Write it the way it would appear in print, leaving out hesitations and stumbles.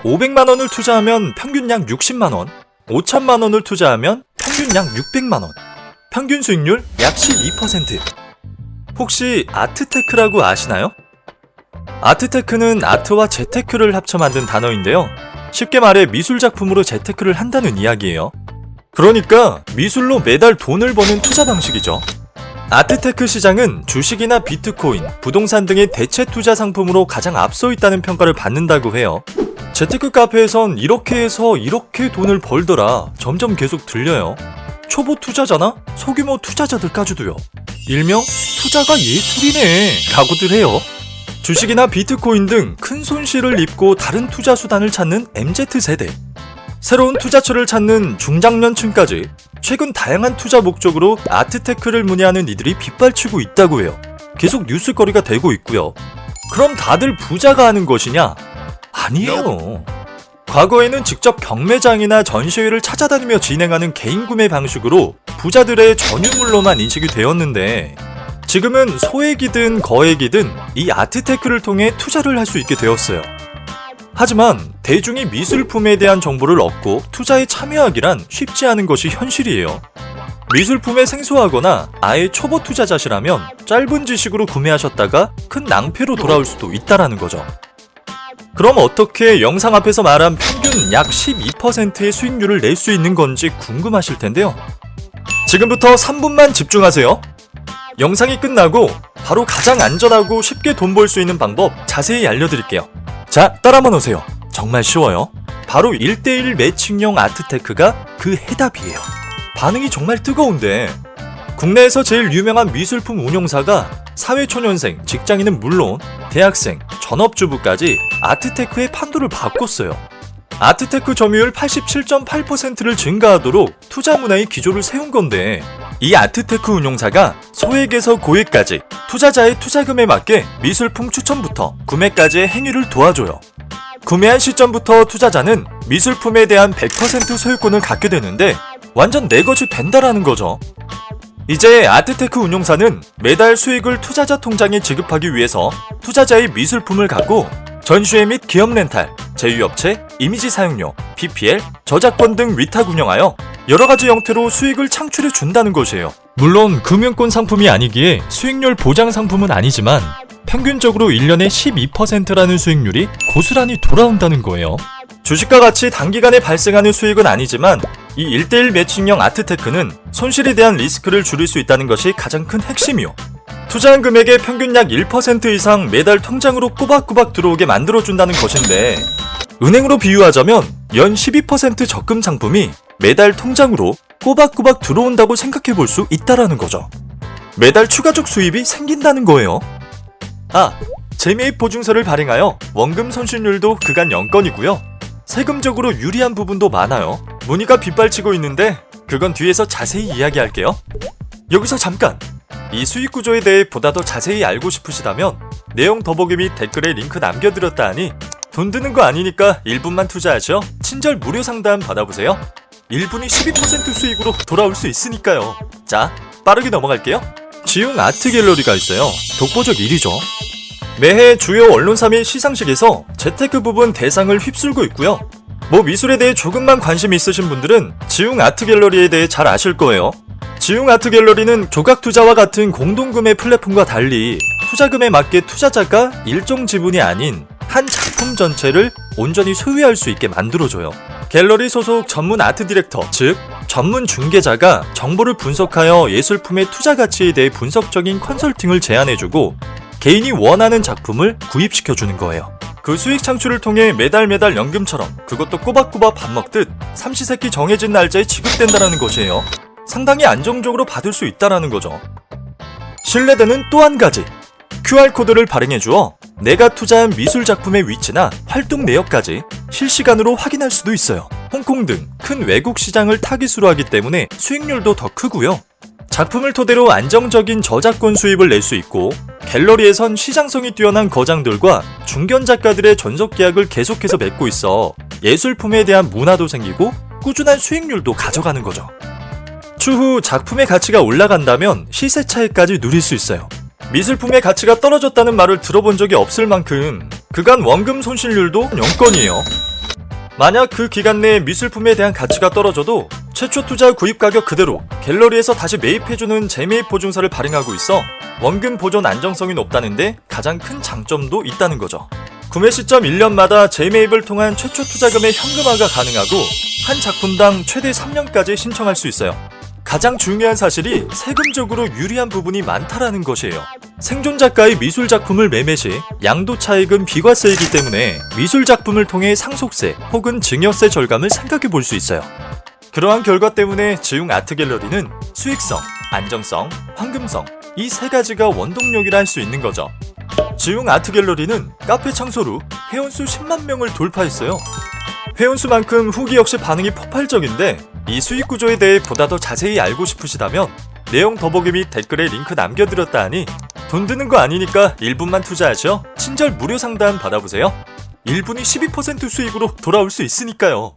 500만원을 투자하면 평균 약 60만원, 5천만원을 투자하면 평균 약 600만원, 평균 수익률 약 12%. 혹시 아트테크라고 아시나요? 아트테크는 아트와 재테크를 합쳐 만든 단어인데요. 쉽게 말해 미술작품으로 재테크를 한다는 이야기예요. 그러니까 미술로 매달 돈을 버는 투자 방식이죠. 아트테크 시장은 주식이나 비트코인, 부동산 등의 대체 투자 상품으로 가장 앞서 있다는 평가를 받는다고 해요. 재테크 카페에선 이렇게 해서 이렇게 돈을 벌더라 점점 계속 들려요. 초보 투자자나 소규모 투자자들까지도요. 일명 투자가 예술이네 라고들 해요. 주식이나 비트코인 등 큰 손실을 입고 다른 투자 수단을 찾는 MZ세대, 새로운 투자처를 찾는 중장년층까지 최근 다양한 투자 목적으로 아트테크를 문의하는 이들이 빗발치고 있다고 해요. 계속 뉴스거리가 되고 있고요. 그럼 다들 부자가 하는 것이냐? 아니에요. 과거에는 직접 경매장이나 전시회를 찾아다니며 진행하는 개인 구매 방식으로 부자들의 전유물로만 인식이 되었는데, 지금은 소액이든 거액이든 이 아트테크를 통해 투자를 할 수 있게 되었어요. 하지만 대중이 미술품에 대한 정보를 얻고 투자에 참여하기란 쉽지 않은 것이 현실이에요. 미술품에 생소하거나 아예 초보 투자자시라면 짧은 지식으로 구매하셨다가 큰 낭패로 돌아올 수도 있다라는 거죠. 그럼 어떻게 영상 앞에서 말한 평균 약 12%의 수익률을 낼 수 있는 건지 궁금하실 텐데요. 지금부터 3분만 집중하세요. 영상이 끝나고 바로 가장 안전하고 쉽게 돈 벌 수 있는 방법 자세히 알려드릴게요. 자, 따라만 오세요. 정말 쉬워요. 바로 1:1 매칭형 아트테크가 그 해답이에요. 반응이 정말 뜨거운데, 국내에서 제일 유명한 미술품 운용사가 사회초년생, 직장인은 물론 대학생, 전업주부까지 아트테크의 판도를 바꿨어요. 아트테크 점유율 87.8%를 증가하도록 투자 문화의 기조를 세운 건데, 이 아트테크 운용사가 소액에서 고액까지 투자자의 투자금에 맞게 미술품 추천부터 구매까지의 행위를 도와줘요. 구매한 시점부터 투자자는 미술품에 대한 100% 소유권을 갖게 되는데 완전 내 것이 된다라는 거죠. 이제 아트테크 운용사는 매달 수익을 투자자 통장에 지급하기 위해서 투자자의 미술품을 갖고 전시회 및 기업 렌탈, 제휴업체, 이미지 사용료, PPL, 저작권 등 위탁 운영하여 여러가지 형태로 수익을 창출해 준다는 것이에요. 물론 금융권 상품이 아니기에 수익률 보장 상품은 아니지만 평균적으로 1년에 12%라는 수익률이 고스란히 돌아온다는 거예요. 주식과 같이 단기간에 발생하는 수익은 아니지만 이 1:1 매칭형 아트테크는 손실에 대한 리스크를 줄일 수 있다는 것이 가장 큰 핵심이요. 투자한 금액의 평균 약 1% 이상 매달 통장으로 꼬박꼬박 들어오게 만들어준다는 것인데, 은행으로 비유하자면 연 12% 적금 상품이 매달 통장으로 꼬박꼬박 들어온다고 생각해 볼 수 있다라는 거죠. 매달 추가적 수입이 생긴다는 거예요. 재매입 보증서를 발행하여 원금 손실률도 그간 0건이고요. 세금적으로 유리한 부분도 많아요. 문의가 빗발치고 있는데 그건 뒤에서 자세히 이야기할게요. 여기서 잠깐! 이 수익 구조에 대해 보다 더 자세히 알고 싶으시다면 내용 더보기 및 댓글에 링크 남겨드렸다 하니 돈 드는 거 아니니까 1분만 투자하셔. 친절 무료 상담 받아보세요. 1분이 12% 수익으로 돌아올 수 있으니까요. 자, 빠르게 넘어갈게요. 지웅 아트 갤러리가 있어요. 독보적 일이죠. 매해 주요 언론사 및 시상식에서 재테크 부분 대상을 휩쓸고 있고요. 미술에 대해 조금만 관심 있으신 분들은 지웅 아트 갤러리에 대해 잘 아실 거예요. 지웅 아트 갤러리는 조각 투자와 같은 공동구매 플랫폼과 달리 투자금에 맞게 투자자가 일정 지분이 아닌 한 작품 전체를 온전히 소유할 수 있게 만들어줘요. 갤러리 소속 전문 아트 디렉터, 즉 전문 중개자가 정보를 분석하여 예술품의 투자 가치에 대해 분석적인 컨설팅을 제안해주고 개인이 원하는 작품을 구입시켜주는 거예요. 그 수익 창출을 통해 매달 연금처럼, 그것도 꼬박꼬박 밥 먹듯 삼시세끼 정해진 날짜에 지급된다라는 것이에요. 상당히 안정적으로 받을 수 있다라는 거죠. 신뢰되는 또 한 가지, QR코드를 발행해주어 내가 투자한 미술 작품의 위치나 활동 내역까지 실시간으로 확인할 수도 있어요. 홍콩 등 큰 외국 시장을 타깃으로 하기 때문에 수익률도 더 크고요. 작품을 토대로 안정적인 저작권 수입을 낼 수 있고, 갤러리에선 시장성이 뛰어난 거장들과 중견 작가들의 전속 계약을 계속해서 맺고 있어 예술품에 대한 문화도 생기고 꾸준한 수익률도 가져가는 거죠. 추후 작품의 가치가 올라간다면 시세 차익까지 누릴 수 있어요. 미술품의 가치가 떨어졌다는 말을 들어본 적이 없을 만큼 그간 원금 손실률도 0건이에요. 만약 그 기간 내에 미술품에 대한 가치가 떨어져도 최초 투자 구입 가격 그대로 갤러리에서 다시 매입해주는 재매입 보증서를 발행하고 있어 원금 보존 안정성이 높다는데 가장 큰 장점도 있다는 거죠. 구매 시점 1년마다 재매입을 통한 최초 투자금의 현금화가 가능하고 한 작품당 최대 3년까지 신청할 수 있어요. 가장 중요한 사실이 세금적으로 유리한 부분이 많다라는 것이에요. 생존 작가의 미술 작품을 매매 시 양도 차익은 비과세이기 때문에 미술 작품을 통해 상속세 혹은 증여세 절감을 생각해 볼 수 있어요. 그러한 결과 때문에 지웅 아트갤러리는 수익성, 안정성, 황금성 이 세 가지가 원동력이라 할 수 있는 거죠. 지웅 아트갤러리는 카페 창설 후 회원수 10만 명을 돌파했어요. 회원수만큼 후기 역시 반응이 폭발적인데 이 수익 구조에 대해 보다 더 자세히 알고 싶으시다면 내용 더보기 및 댓글에 링크 남겨드렸다 하니 돈 드는 거 아니니까 1분만 투자하셔 친절 무료 상담 받아보세요. 1분이 12% 수익으로 돌아올 수 있으니까요.